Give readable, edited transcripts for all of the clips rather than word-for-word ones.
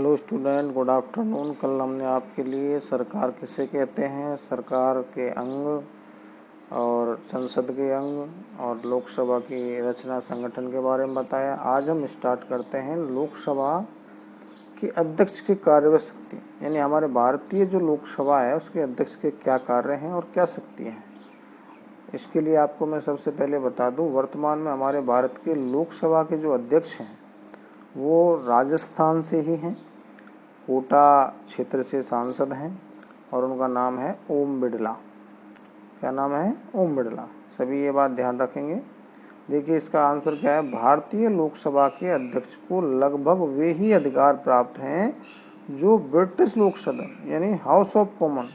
Hello student, good afternoon. कल हमने आपके लिए सरकार किसे कहते हैं, सरकार के अंग और संसद के अंग और लोकसभा की रचना संगठन के बारे में बताया। आज हम स्टार्ट करते हैं लोकसभा की अध्यक्ष की कार्य शक्ति, यानी हमारे भारतीय जो लोकसभा है उसके अध्यक्ष के क्या कार्य हैं और क्या शक्ति हैं। इसके लिए आपको मैं सबसे पहले बता दूं, वर्तमान में हमारे भारत के लोकसभा के जो अध्यक्ष हैं वो राजस्थान से ही हैं, कोटा क्षेत्र से सांसद हैं और उनका नाम है ओम बिड़ला। क्या नाम है? ओम बिड़ला। सभी ये बात ध्यान रखेंगे। देखिए इसका आंसर क्या है। भारतीय लोकसभा के अध्यक्ष को लगभग वे ही अधिकार प्राप्त हैं जो ब्रिटिश लोक सदन यानी हाउस ऑफ कॉमन,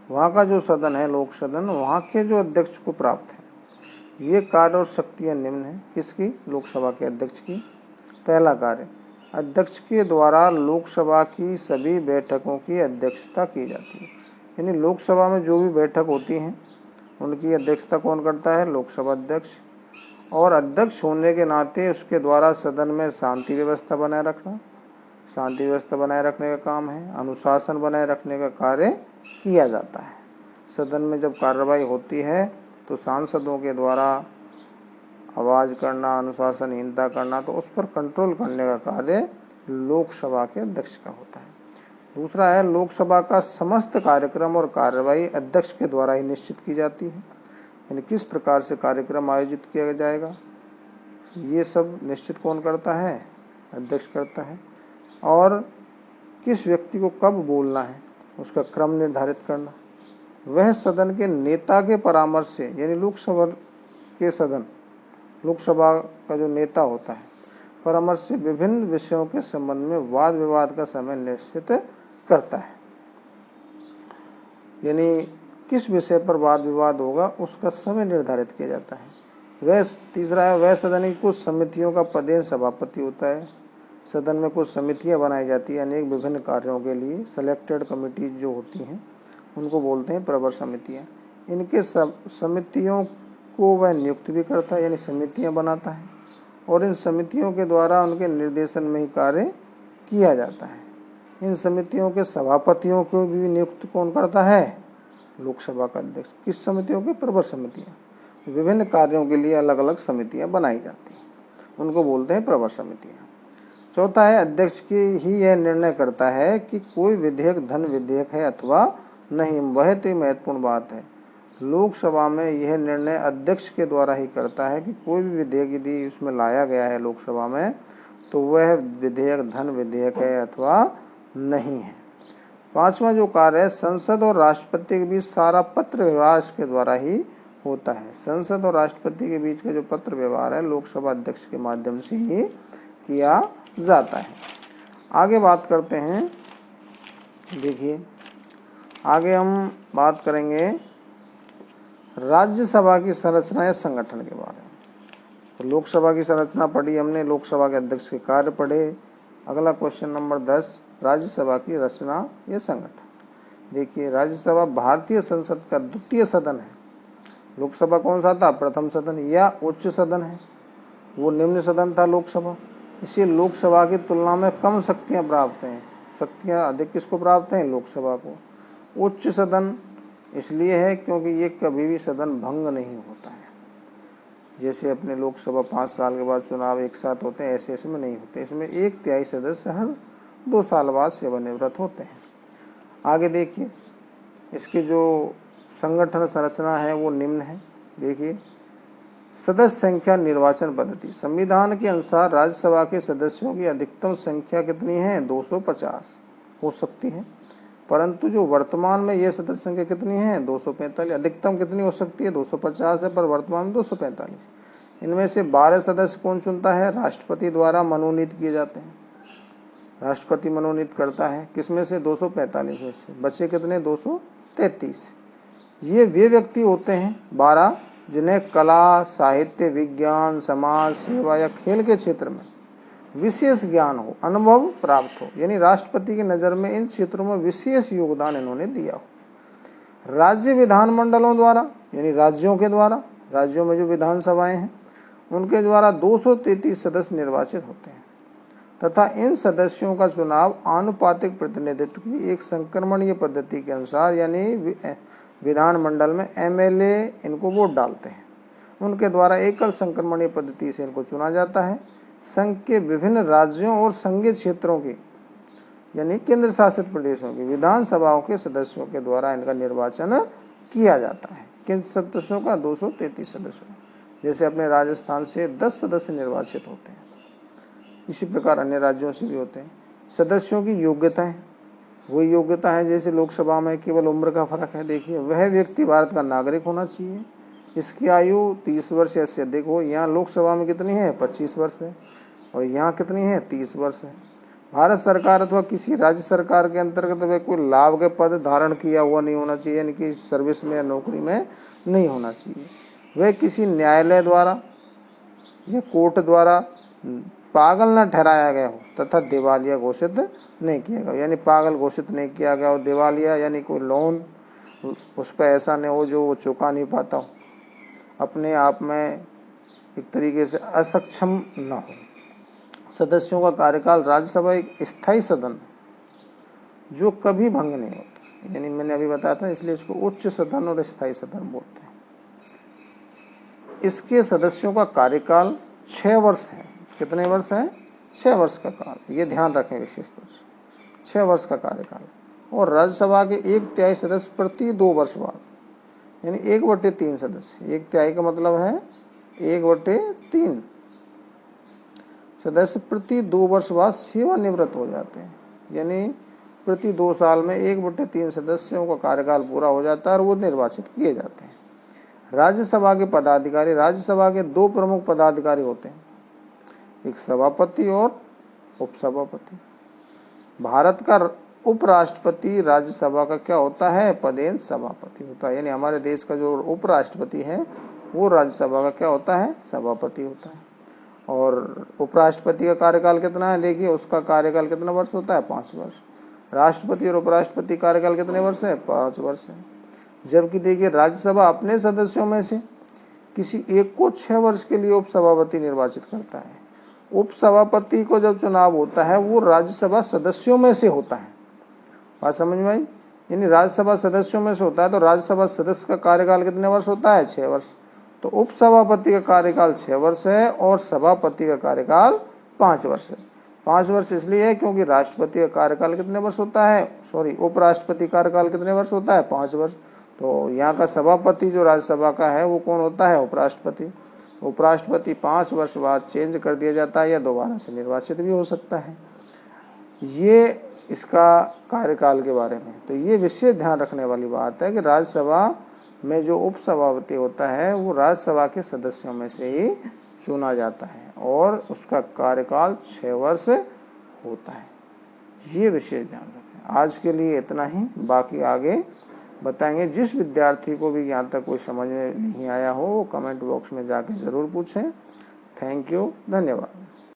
वहाँ का जो सदन है लोक सदन, वहाँ के जो अध्यक्ष को प्राप्त है। ये कार्य और शक्तियाँ निम्न है किसकी? लोकसभा के अध्यक्ष की। पहला कार्य, अध्यक्ष के द्वारा लोकसभा की सभी बैठकों की अध्यक्षता की जाती है। यानी लोकसभा में जो भी बैठक होती हैं उनकी अध्यक्षता कौन करता है? लोकसभा अध्यक्ष। और अध्यक्ष होने के नाते उसके द्वारा सदन में शांति व्यवस्था बनाए रखना, शांति व्यवस्था बनाए रखने का काम है। अनुशासन बनाए रखने का कार्य किया जाता है। सदन में जब कार्रवाई होती है तो सांसदों के द्वारा आवाज करना, अनुशासनहीनता करना, तो उस पर कंट्रोल करने का कार्य लोकसभा के अध्यक्ष का होता है। दूसरा है, लोकसभा का समस्त कार्यक्रम और कार्रवाई अध्यक्ष के द्वारा ही निश्चित की जाती है। यानी किस प्रकार से कार्यक्रम आयोजित किया जाएगा ये सब निश्चित कौन करता है? अध्यक्ष करता है। और किस व्यक्ति को कब बोलना है उसका क्रम निर्धारित करना, वह सदन के नेता के परामर्श से, यानी लोकसभा के सदन, लोकसभा का जो नेता होता है, परामर्श से विभिन्न विषयों के संबंध में वाद विवाद का समय निश्चित करता है। यानी किस विषय पर वाद विवाद होगा उसका समय निर्धारित किया जाता है। वह तीसरा है, वह सदन की कुछ समितियों का पदेन सभापति होता है। सदन में कुछ समितियां बनाई जाती है अनेक विभिन्न कार्यों के लिए। सेलेक्टेड कमिटीज जो होती हैं उनको बोलते हैं प्रवर समितियां। इनके समितियों को वह नियुक्त भी करता है, यानी समितियां बनाता है, और इन समितियों के द्वारा उनके निर्देशन में ही कार्य किया जाता है। इन समितियों के सभापतियों को भी नियुक्त कौन करता है? लोकसभा का अध्यक्ष। किस समितियों के? प्रवर समितियां। विभिन्न कार्यों के लिए अलग अलग समितियां बनाई जाती हैं, उनको बोलते हैं प्रवर समितियां। चौथा है, अध्यक्ष की ही यह निर्णय करता है कि कोई विधेयक धन विधेयक है अथवा नहीं। वह तो महत्वपूर्ण बात है। लोकसभा में यह निर्णय अध्यक्ष के द्वारा ही करता है कि कोई भी विधेयक यदि उसमें लाया गया है लोकसभा में तो वह विधेयक धन विधेयक है अथवा नहीं है। पांचवा जो कार्य है, संसद और राष्ट्रपति के बीच सारा पत्र व्यवहार के द्वारा ही होता है। संसद और राष्ट्रपति के बीच का जो पत्र व्यवहार है लोकसभा अध्यक्ष के माध्यम से ही किया जाता है। आगे बात करते हैं। देखिए आगे हम बात करेंगे राज्यसभा की संरचना या संगठन के बारे में। तो लोकसभा की संरचना पढ़ी हमने, लोकसभा के अध्यक्ष के कार्य पढ़े। अगला क्वेश्चन नंबर 10, राज्यसभा की रचना या संगठन। देखिए राज्यसभा भारतीय संसद का द्वितीय सदन है। लोकसभा कौन सा था? प्रथम सदन या उच्च सदन है, वो निम्न सदन था लोकसभा। इसलिए लोकसभा की तुलना में कम शक्तियां प्राप्त हैं। शक्तियां अधिक किसको प्राप्त हैं? लोकसभा को। उच्च सदन इसलिए है क्योंकि ये कभी भी सदन भंग नहीं होता है। जैसे अपने लोकसभा 5 साल के बाद चुनाव एक साथ होते हैं, ऐसे इसमें नहीं होते। इसमें 1/3 सदस्य हर 2 साल बाद सेवानिवृत्त होते हैं। आगे देखिए इसकी जो संगठन संरचना है वो निम्न है। देखिए सदस्य संख्या निर्वाचन पद्धति। संविधान के अनुसार राज्यसभा के सदस्यों की अधिकतम संख्या कितनी है? 250 हो सकती है, परंतु जो वर्तमान में यह सदस्य संख्या कितनी है? 245। अधिकतम कितनी हो सकती है? 250 है, पर वर्तमान में 245। इनमें से 12 सदस्य कौन चुनता है? राष्ट्रपति द्वारा मनोनीत किए जाते हैं। राष्ट्रपति मनोनीत करता है। किसमें से? 245 में से। बचे कितने? 233। ये वे व्यक्ति होते हैं 12 जिन्हें कला, साहित्य, विज्ञान, समाज सेवा या खेल के क्षेत्र में विशेष ज्ञान हो, अनुभव प्राप्त हो। यानी राष्ट्रपति की नजर में इन क्षेत्रों में विशेष योगदान इन्होंने दिया हो। राज्य विधानमंडलों द्वारा, यानी राज्यों के द्वारा, राज्यों में जो विधानसभाएं हैं उनके द्वारा 233 सदस्य निर्वाचित होते हैं तथा इन सदस्यों का चुनाव आनुपातिक प्रतिनिधित्व की एक संक्रमणीय पद्धति के अनुसार, यानी विधानमंडल में एमएलए इनको वोट डालते हैं, उनके द्वारा एकल संक्रमणीय पद्धति से इनको चुना जाता है। संघ के विभिन्न राज्यों और संघीय क्षेत्रों के यानी केंद्र शासित प्रदेशों की विधानसभाओं के सदस्यों के द्वारा इनका निर्वाचन किया जाता है। किन सदस्यों का? 233 सदस्यों। जैसे अपने राजस्थान से 10 सदस्य निर्वाचित होते हैं, इसी प्रकार अन्य राज्यों से भी होते हैं। सदस्यों की योग्यताएं, वही योग्यता है जैसे लोकसभा में केवल उम्र का फर्क है। देखिए, वह व्यक्ति भारत का नागरिक होना चाहिए, इसकी आयु 30 वर्ष या से अधिक हो। यहाँ लोकसभा में कितनी है? 25 वर्ष है, और यहाँ कितनी है? 30 वर्ष है। भारत सरकार अथवा किसी राज्य सरकार के अंतर्गत वह कोई लाभ के पद धारण किया हुआ नहीं होना चाहिए, यानी कि सर्विस में या नौकरी में नहीं होना चाहिए। वह किसी न्यायालय द्वारा या कोर्ट द्वारा पागल न ठहराया गया हो तथा दिवालिया घोषित नहीं किया गया, यानी पागल घोषित नहीं किया गया हो। दिवालिया यानी कोई लोन उस पर ऐसा नहीं हो जो वो चुका नहीं पाता हो, अपने आप में एक तरीके से असक्षम न हो। सदस्यों का कार्यकाल, राज्यसभा एक स्थायी सदन जो कभी भंग नहीं होता, यानी मैंने अभी बताया था, इसलिए इसको उच्च सदन और स्थायी सदन बोलते हैं। इसके सदस्यों का कार्यकाल 6 वर्ष है। कितने वर्ष है? 6 वर्ष का काल, ये ध्यान रखें विशेष तौर से, 6 वर्ष का कार्यकाल। और राज्यसभा के 1/3 सदस्य प्रति 2 वर्ष बाद, यानी 1/3 सदस्य, 1/3 का मतलब है 1/3 सदस्य प्रति 2 वर्ष बाद सेवानिवृत्त हो जाते हैं, यानी प्रति 2 साल में 1/3 सदस्यों का कार्यकाल पूरा हो जाता है और वो निर्वाचित किए जाते हैं। राज्यसभा के पदाधिकारी, राज्यसभा के 2 प्रमुख पदाधिकारी होते हैं, एक सभापति और उपसभापति। भारत का उपराष्ट्रपति राज्यसभा का क्या होता है? पदेन सभापति होता है, यानी हमारे देश का जो उपराष्ट्रपति है वो राज्यसभा का क्या होता है? सभापति होता है। और उपराष्ट्रपति का कार्यकाल कितना है? देखिए, उसका कार्यकाल कितना वर्ष होता है? 5 वर्ष। राष्ट्रपति और उपराष्ट्रपति कार्यकाल कितने वर्ष है? 5 वर्ष है। जबकि देखिए, राज्यसभा अपने सदस्यों में से किसी एक को 6 वर्ष के लिए उपसभापति निर्वाचित करता है। उपसभापति को जब चुनाव होता है वो राज्यसभा सदस्यों में से होता है। बात समझ में आई? यानी राज्यसभा सदस्यों में से होता है, तो राज्यसभा सदस्य का कार्यकाल कितने वर्ष होता है? 6 वर्ष। तो उपसभापति का कार्यकाल 6 वर्ष है और सभापति का कार्यकाल 5 वर्ष है। 5 वर्ष इसलिए है क्योंकि राष्ट्रपति का कार्यकाल कितने वर्ष होता है? उपराष्ट्रपति कार्यकाल कितने वर्ष होता है? 5 वर्ष। तो यहाँ का सभापति जो राज्यसभा का है वो कौन होता है? उपराष्ट्रपति। उपराष्ट्रपति 5 वर्ष बाद चेंज कर दिया जाता है या दोबारा से निर्वाचित भी हो सकता है। ये इसका कार्यकाल के बारे में। तो ये विशेष ध्यान रखने वाली बात है कि राज्यसभा में जो उपसभापति होता है वो राज्यसभा के सदस्यों में से ही चुना जाता है और उसका कार्यकाल 6 वर्ष होता है। ये विशेष ध्यान रखें। आज के लिए इतना ही, बाकी आगे बताएंगे। जिस विद्यार्थी को भी यहाँ तक कोई समझ में नहीं आया हो वो कमेंट बॉक्स में जाके जरूर पूछें। थैंक यू, धन्यवाद।